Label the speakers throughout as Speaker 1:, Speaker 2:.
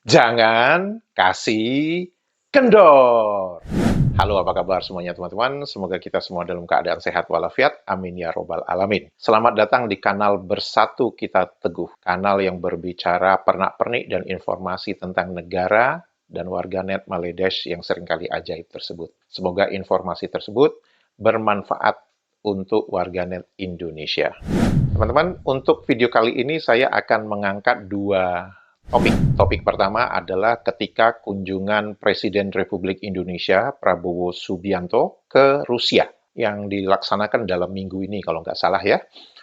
Speaker 1: Jangan kasih kendor. Halo, apa kabar semuanya teman-teman? Semoga kita semua dalam keadaan sehat walafiat. Amin ya robbal alamin. Selamat datang di kanal Bersatu Kita Teguh. Kanal yang berbicara pernak-pernik dan informasi tentang negara dan warganet Maledesh yang seringkali ajaib tersebut. Semoga informasi tersebut bermanfaat untuk warganet Indonesia. Teman-teman, untuk video kali ini saya akan mengangkat dua topik. Topik pertama adalah ketika kunjungan Presiden Republik Indonesia Prabowo Subianto ke Rusia yang dilaksanakan dalam minggu ini kalau nggak salah ya.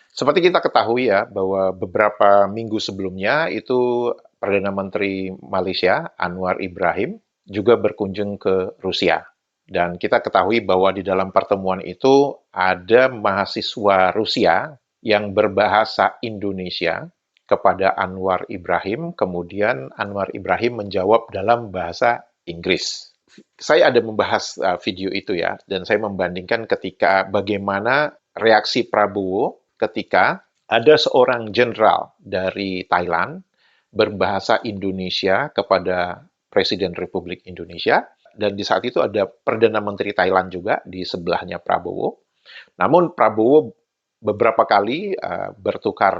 Speaker 1: Seperti kita ketahui ya bahwa beberapa minggu sebelumnya itu Perdana Menteri Malaysia Anwar Ibrahim juga berkunjung ke Rusia. Dan kita ketahui bahwa di dalam pertemuan itu ada mahasiswa Rusia yang berbahasa Indonesia kepada Anwar Ibrahim, kemudian Anwar Ibrahim menjawab dalam bahasa Inggris. Saya ada membahas video itu ya, dan saya membandingkan ketika bagaimana reaksi Prabowo ketika ada seorang jenderal dari Thailand berbahasa Indonesia kepada Presiden Republik Indonesia, dan di saat itu ada Perdana Menteri Thailand juga di sebelahnya Prabowo. Namun Prabowo beberapa kali bertukar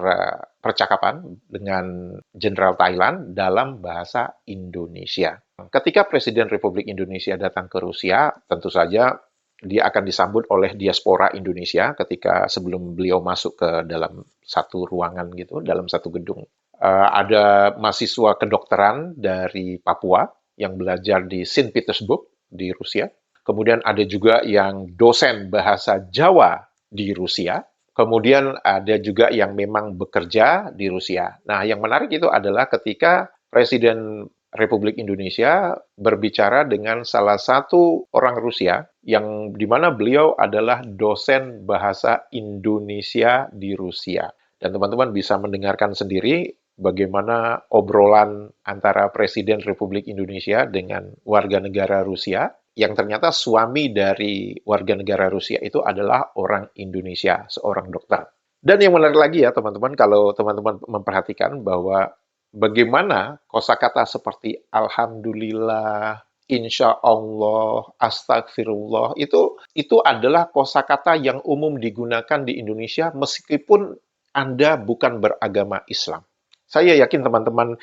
Speaker 1: percakapan dengan Jenderal Thailand dalam bahasa Indonesia. Ketika Presiden Republik Indonesia datang ke Rusia, tentu saja dia akan disambut oleh diaspora Indonesia ketika sebelum beliau masuk ke dalam satu ruangan gitu, dalam satu gedung. Ada mahasiswa kedokteran dari Papua yang belajar di Saint Petersburg di Rusia. Kemudian ada juga yang dosen bahasa Jawa di Rusia. Kemudian ada juga yang memang bekerja di Rusia. Nah, yang menarik itu adalah ketika Presiden Republik Indonesia berbicara dengan salah satu orang Rusia yang di mana beliau adalah dosen bahasa Indonesia di Rusia. Dan teman-teman bisa mendengarkan sendiri bagaimana obrolan antara Presiden Republik Indonesia dengan warga negara Rusia yang ternyata suami dari warga negara Rusia itu adalah orang Indonesia, seorang dokter. Dan yang menarik lagi ya teman-teman, kalau teman-teman memperhatikan bahwa bagaimana kosakata seperti Alhamdulillah, Insya Allah, Astagfirullah, itu adalah kosakata yang umum digunakan di Indonesia meskipun Anda bukan beragama Islam. Saya yakin teman-teman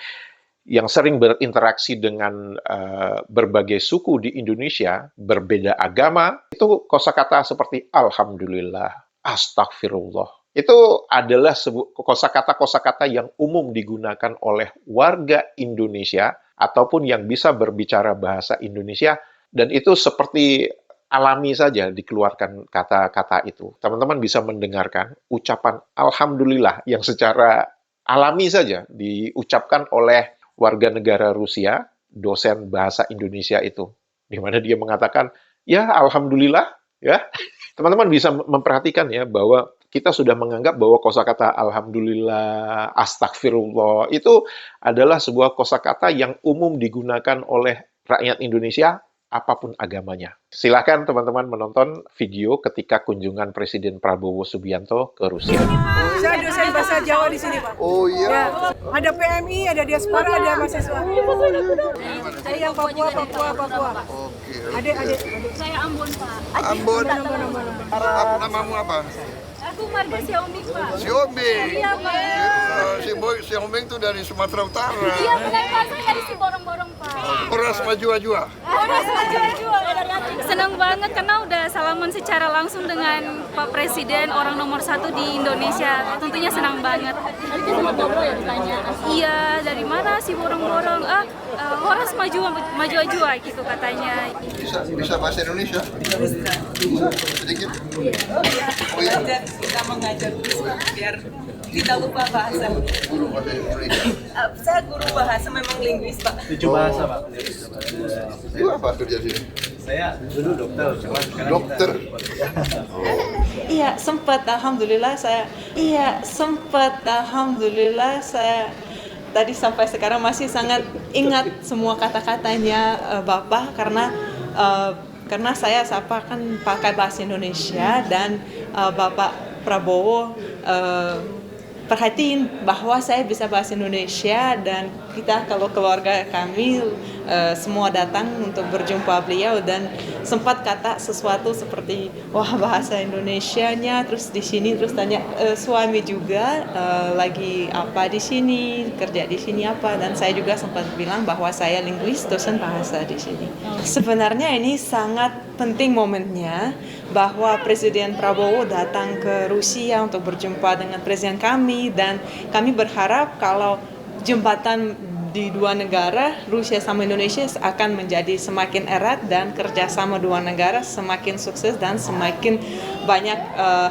Speaker 1: yang sering berinteraksi dengan berbagai suku di Indonesia, berbeda agama, itu kosakata seperti Alhamdulillah, Astagfirullah. Itu adalah kosakata-kosakata yang umum digunakan oleh warga Indonesia ataupun yang bisa berbicara bahasa Indonesia, dan itu seperti alami saja dikeluarkan kata-kata itu. Teman-teman bisa mendengarkan ucapan Alhamdulillah yang secara alami saja diucapkan oleh warga negara Rusia, dosen bahasa Indonesia itu, di mana dia mengatakan, ya Alhamdulillah, ya. Teman-teman bisa memperhatikan ya bahwa kita sudah menganggap bahwa kosakata Alhamdulillah, Astagfirullah itu adalah sebuah kosakata yang umum digunakan oleh rakyat Indonesia apapun agamanya. Silakan teman-teman menonton video ketika kunjungan Presiden Prabowo Subianto ke Rusia.
Speaker 2: Saya dosen bahasa Jawa di sini, Pak.
Speaker 3: Oh iya.
Speaker 2: Ya, ada PMI, ada diaspora, ada mahasiswa. Saya yang Papua.
Speaker 3: Oke.
Speaker 2: Adik.
Speaker 4: Saya Ambon, Pak.
Speaker 3: Ambon.
Speaker 2: Ambon.
Speaker 3: Namamu apa?
Speaker 4: Aku Marga Xiaomi, Pak.
Speaker 3: Siombing.
Speaker 4: Iya, Pak.
Speaker 3: Siombing tuh dari Sumatera Utara.
Speaker 4: Iya, bukan Pak. Saya dari Siborong-Borong, Pak.
Speaker 3: Horas maju-ajua.
Speaker 4: Senang banget karena udah salaman secara langsung dengan Pak Presiden, orang nomor 1 di Indonesia. Tentunya senang banget. Iya, dari mana sih Borong-Borong? Horas maju-ajua gitu katanya.
Speaker 3: Bisa bahasa Indonesia? Sedikit. Oh iya.
Speaker 5: Kita mengajar biar kita lupa bahasa.
Speaker 3: Guru bahasa Indonesia.
Speaker 5: Saya guru bahasa, memang linguis, Pak.
Speaker 6: 7 bahasa, Pak.
Speaker 3: Itu apa kerja sini?
Speaker 6: Saya dulu dokter, cuma sekarang
Speaker 3: Dokter.
Speaker 5: Iya, sempat alhamdulillah saya tadi sampai sekarang masih sangat ingat semua kata-katanya Bapak karena saya sapa kan pakai bahasa Indonesia dan Bapak Prabowo perhatiin bahwa saya bisa bahasa Indonesia, dan kita kalau keluarga kami semua datang untuk berjumpa beliau, dan sempat kata sesuatu seperti wah bahasa Indonesianya, terus di sini terus tanya suami juga lagi apa di sini, kerja di sini apa, dan saya juga sempat bilang bahwa saya linguis, dosen bahasa di sini. Sebenarnya ini sangat penting momennya bahwa Presiden Prabowo datang ke Rusia untuk berjumpa dengan presiden kami, dan kami berharap kalau jembatan di dua negara, Rusia sama Indonesia, akan menjadi semakin erat, dan kerjasama dua negara semakin sukses dan semakin banyak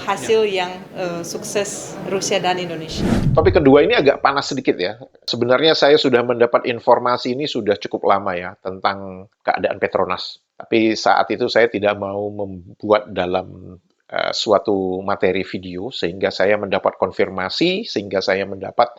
Speaker 5: hasil yang sukses Rusia dan Indonesia.
Speaker 1: Topik kedua ini agak panas sedikit ya. Sebenarnya saya sudah mendapat informasi ini sudah cukup lama ya tentang keadaan Petronas. Tapi saat itu saya tidak mau membuat dalam suatu materi video, sehingga saya mendapat konfirmasi, sehingga saya mendapat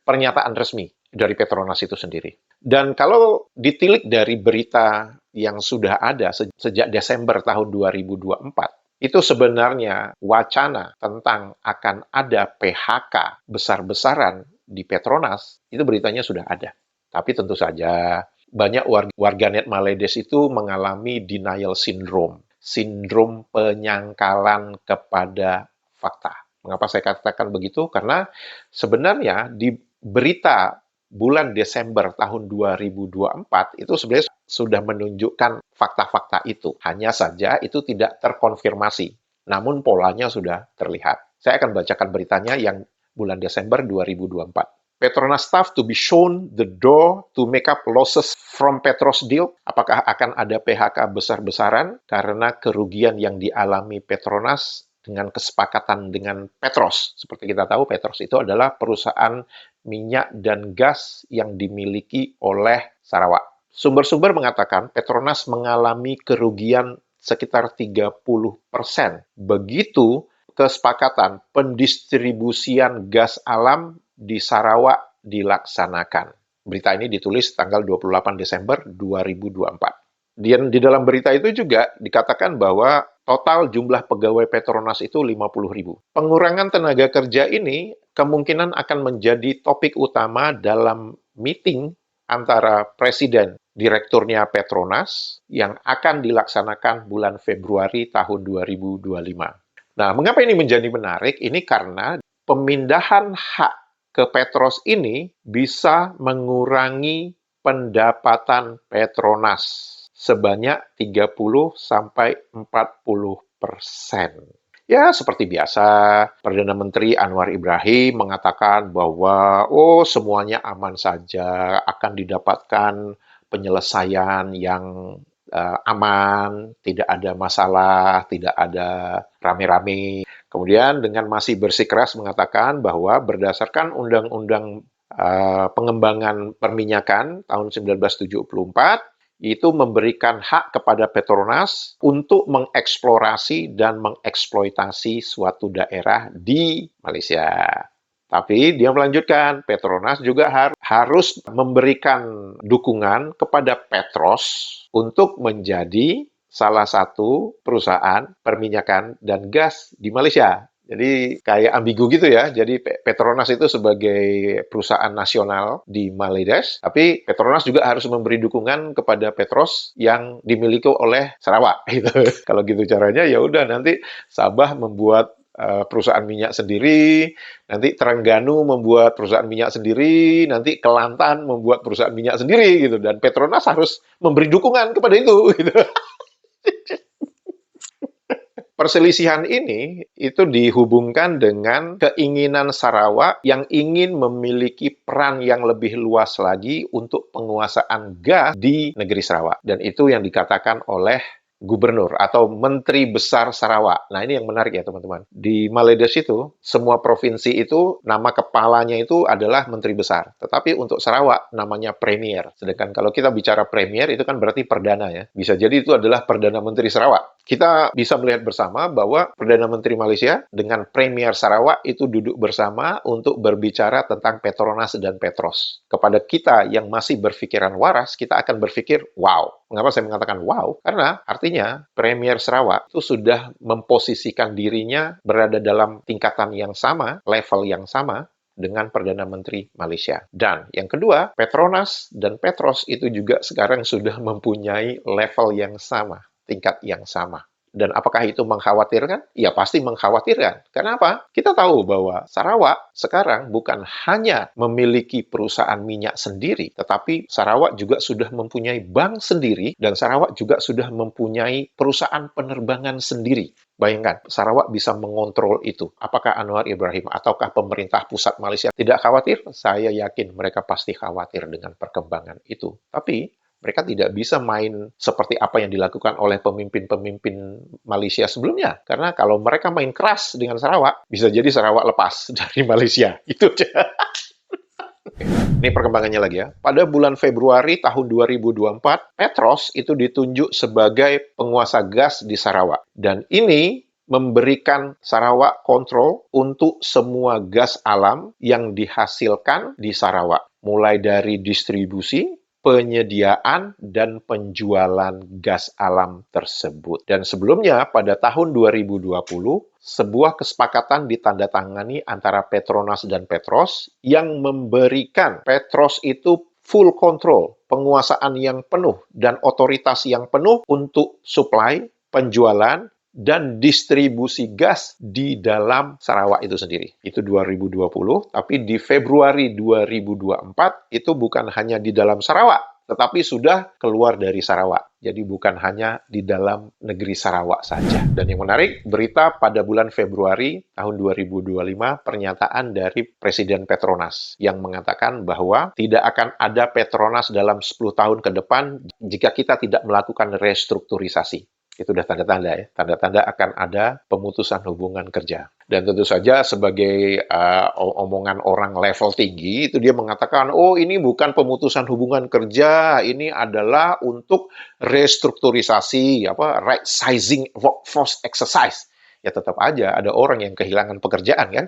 Speaker 1: pernyataan resmi dari Petronas itu sendiri. Dan kalau ditilik dari berita yang sudah ada sejak Desember tahun 2024, itu sebenarnya wacana tentang akan ada PHK besar-besaran di Petronas, itu beritanya sudah ada. Tapi tentu saja banyak warganet Maledes itu mengalami denial syndrome, sindrom penyangkalan kepada fakta. Mengapa saya katakan begitu? Karena sebenarnya di berita bulan Desember tahun 2024 itu sebenarnya sudah menunjukkan fakta-fakta itu. Hanya saja itu tidak terkonfirmasi, namun polanya sudah terlihat. Saya akan bacakan beritanya yang bulan Desember 2024. Petronas staff to be shown the door to make up losses from Petros deal. Apakah akan ada PHK besar-besaran karena kerugian yang dialami Petronas dengan kesepakatan dengan Petros? Seperti kita tahu, Petros itu adalah perusahaan minyak dan gas yang dimiliki oleh Sarawak. Sumber-sumber mengatakan Petronas mengalami kerugian sekitar 30%. Begitu kesepakatan pendistribusian gas alam di Sarawak dilaksanakan. Berita ini ditulis tanggal 28 Desember 2024. Dan di dalam berita itu juga dikatakan bahwa total jumlah pegawai Petronas itu 50.000. Pengurangan tenaga kerja ini kemungkinan akan menjadi topik utama dalam meeting antara Presiden Direkturnya Petronas yang akan dilaksanakan bulan Februari tahun 2025. Nah, mengapa ini menjadi menarik? Ini karena pemindahan hak ke Petros ini bisa mengurangi pendapatan Petronas sebanyak 30-40%. Ya, seperti biasa, Perdana Menteri Anwar Ibrahim mengatakan bahwa semuanya aman saja, akan didapatkan penyelesaian yang aman, tidak ada masalah, tidak ada rame-rame. Kemudian dengan masih bersikeras mengatakan bahwa berdasarkan Undang-Undang Pengembangan Perminyakan tahun 1974, itu memberikan hak kepada Petronas untuk mengeksplorasi dan mengeksploitasi suatu daerah di Malaysia. Tapi dia melanjutkan, Petronas juga harus memberikan dukungan kepada Petros untuk menjadi salah satu perusahaan perminyakan dan gas di Malaysia. Jadi kayak ambigu gitu ya. Jadi Petronas itu sebagai perusahaan nasional di Maledes, tapi Petronas juga harus memberi dukungan kepada Petros yang dimiliki oleh Sarawak. Gitu. Kalau gitu caranya ya udah nanti Sabah membuat perusahaan minyak sendiri, nanti Terengganu membuat perusahaan minyak sendiri, nanti Kelantan membuat perusahaan minyak sendiri gitu, dan Petronas harus memberi dukungan kepada itu gitu. Perselisihan ini itu dihubungkan dengan keinginan Sarawak yang ingin memiliki peran yang lebih luas lagi untuk penguasaan gas di negeri Sarawak, dan itu yang dikatakan oleh Gubernur atau Menteri Besar Sarawak. Nah, ini yang menarik ya, teman-teman. Di Maledes itu, semua provinsi itu, nama kepalanya itu adalah Menteri Besar. Tetapi untuk Sarawak, namanya Premier. Sedangkan kalau kita bicara Premier, itu kan berarti Perdana ya. Bisa jadi itu adalah Perdana Menteri Sarawak. Kita bisa melihat bersama bahwa Perdana Menteri Malaysia dengan Premier Sarawak itu duduk bersama untuk berbicara tentang Petronas dan Petros. Kepada kita yang masih berpikiran waras, kita akan berpikir, wow. Mengapa saya mengatakan wow? Karena artinya Premier Sarawak itu sudah memposisikan dirinya berada dalam tingkatan yang sama, level yang sama dengan Perdana Menteri Malaysia. Dan yang kedua, Petronas dan Petros itu juga sekarang sudah mempunyai level yang sama, tingkat yang sama. Dan apakah itu mengkhawatirkan? Ya pasti mengkhawatirkan. Kenapa? Kita tahu bahwa Sarawak sekarang bukan hanya memiliki perusahaan minyak sendiri, tetapi Sarawak juga sudah mempunyai bank sendiri, dan Sarawak juga sudah mempunyai perusahaan penerbangan sendiri. Bayangkan, Sarawak bisa mengontrol itu. Apakah Anwar Ibrahim ataukah pemerintah pusat Malaysia tidak khawatir? Saya yakin mereka pasti khawatir dengan perkembangan itu. Tapi mereka tidak bisa main seperti apa yang dilakukan oleh pemimpin-pemimpin Malaysia sebelumnya. Karena kalau mereka main keras dengan Sarawak, bisa jadi Sarawak lepas dari Malaysia. Itu aja. Ini perkembangannya lagi ya. Pada bulan Februari tahun 2024, Petros itu ditunjuk sebagai penguasa gas di Sarawak. Dan ini memberikan Sarawak kontrol untuk semua gas alam yang dihasilkan di Sarawak. Mulai dari distribusi, penyediaan, dan penjualan gas alam tersebut. Dan sebelumnya, pada tahun 2020, sebuah kesepakatan ditandatangani antara Petronas dan Petros yang memberikan Petros itu full control, penguasaan yang penuh, dan otoritas yang penuh untuk supply, penjualan, dan distribusi gas di dalam Sarawak itu sendiri. Itu 2020, tapi di Februari 2024 itu bukan hanya di dalam Sarawak, tetapi sudah keluar dari Sarawak. Jadi bukan hanya di dalam negeri Sarawak saja. Dan yang menarik, berita pada bulan Februari tahun 2025, pernyataan dari Presiden Petronas yang mengatakan bahwa tidak akan ada Petronas dalam 10 tahun ke depan jika kita tidak melakukan restrukturisasi. Itu udah tanda-tanda ya. Tanda-tanda akan ada pemutusan hubungan kerja. Dan tentu saja sebagai omongan orang level tinggi, itu dia mengatakan, oh ini bukan pemutusan hubungan kerja, ini adalah untuk restrukturisasi, right sizing workforce exercise. Ya tetap aja ada orang yang kehilangan pekerjaan kan.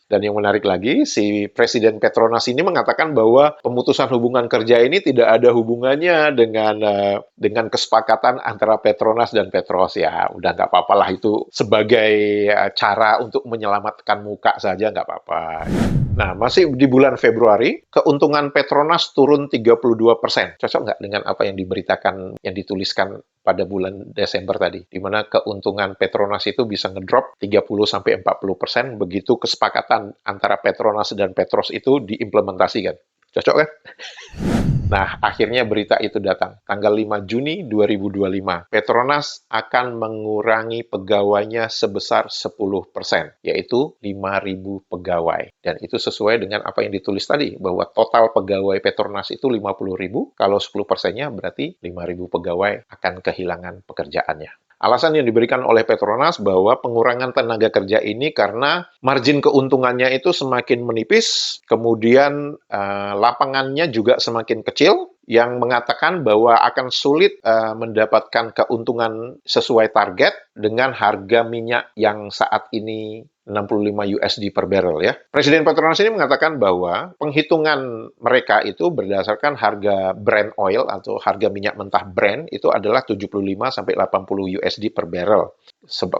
Speaker 1: Dan yang menarik lagi, si Presiden Petronas ini mengatakan bahwa pemutusan hubungan kerja ini tidak ada hubungannya dengan kesepakatan antara Petronas dan Petros. Ya, udah nggak apa-apa lah itu sebagai cara untuk menyelamatkan muka saja nggak apa-apa. Nah, masih di bulan Februari, keuntungan Petronas turun 32%. Cocok nggak dengan apa yang diberitakan, yang dituliskan pada bulan Desember tadi, di mana keuntungan Petronas itu bisa ngedrop 30-40% begitu kesepakatan antara Petronas dan Petros itu diimplementasikan. Cocok kan? Nah, akhirnya berita itu datang. Tanggal 5 Juni 2025, Petronas akan mengurangi pegawainya sebesar 10%, yaitu 5.000 pegawai. Dan itu sesuai dengan apa yang ditulis tadi, bahwa total pegawai Petronas itu 50.000, kalau 10%-nya berarti 5.000 pegawai akan kehilangan pekerjaannya. Alasan yang diberikan oleh Petronas bahwa pengurangan tenaga kerja ini karena margin keuntungannya itu semakin menipis, kemudian lapangannya juga semakin kecil, yang mengatakan bahwa akan sulit mendapatkan keuntungan sesuai target dengan harga minyak yang saat ini 65 USD per barrel ya. Presiden Petronas ini mengatakan bahwa penghitungan mereka itu berdasarkan harga Brent oil atau harga minyak mentah Brent itu adalah 75-80 USD per barrel.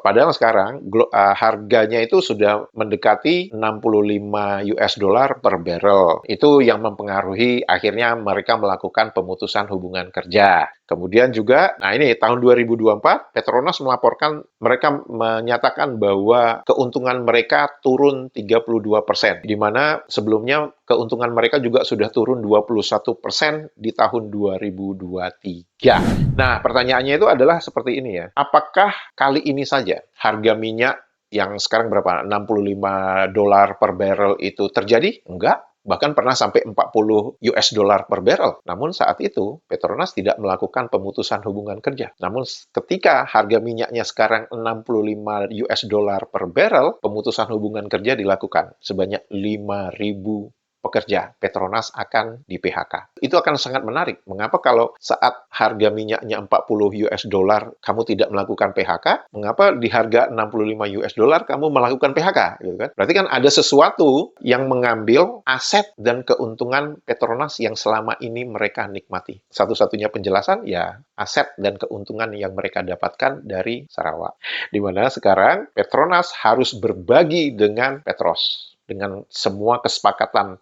Speaker 1: Padahal sekarang harganya itu sudah mendekati 65 US dollar per barrel. Itu yang mempengaruhi akhirnya mereka melakukan pemutusan hubungan kerja. Kemudian juga, nah ini tahun 2024, Petronas melaporkan, mereka menyatakan bahwa keuntungan mereka turun 32%, di mana sebelumnya keuntungan mereka juga sudah turun 21% di tahun 2023. Nah, pertanyaannya itu adalah seperti ini ya, apakah kali ini saja harga minyak yang sekarang berapa? 65 dolar per barrel itu terjadi? Enggak. Bahkan pernah sampai 40 US dollar per barrel. Namun saat itu, Petronas tidak melakukan pemutusan hubungan kerja. Namun ketika harga minyaknya sekarang 65 US dollar per barrel, pemutusan hubungan kerja dilakukan sebanyak 5.000 pekerja Petronas akan di PHK. Itu akan sangat menarik. Mengapa kalau saat harga minyaknya 40 US dollar kamu tidak melakukan PHK? Mengapa di harga 65 US dollar kamu melakukan PHK? Gitu kan? Berarti kan ada sesuatu yang mengambil aset dan keuntungan Petronas yang selama ini mereka nikmati. Satu-satunya penjelasan ya aset dan keuntungan yang mereka dapatkan dari Sarawak. Di mana sekarang Petronas harus berbagi dengan Petros. dengan semua kesepakatan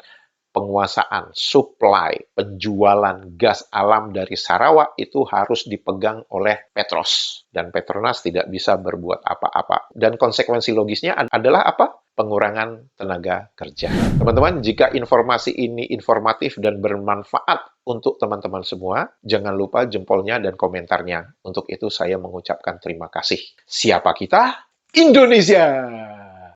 Speaker 1: penguasaan, supply, penjualan gas alam dari Sarawak itu harus dipegang oleh Petros. Dan Petronas tidak bisa berbuat apa-apa. Dan konsekuensi logisnya adalah apa? Pengurangan tenaga kerja. Teman-teman, jika informasi ini informatif dan bermanfaat untuk teman-teman semua, jangan lupa jempolnya dan komentarnya. Untuk itu saya mengucapkan terima kasih. Siapa kita? Indonesia!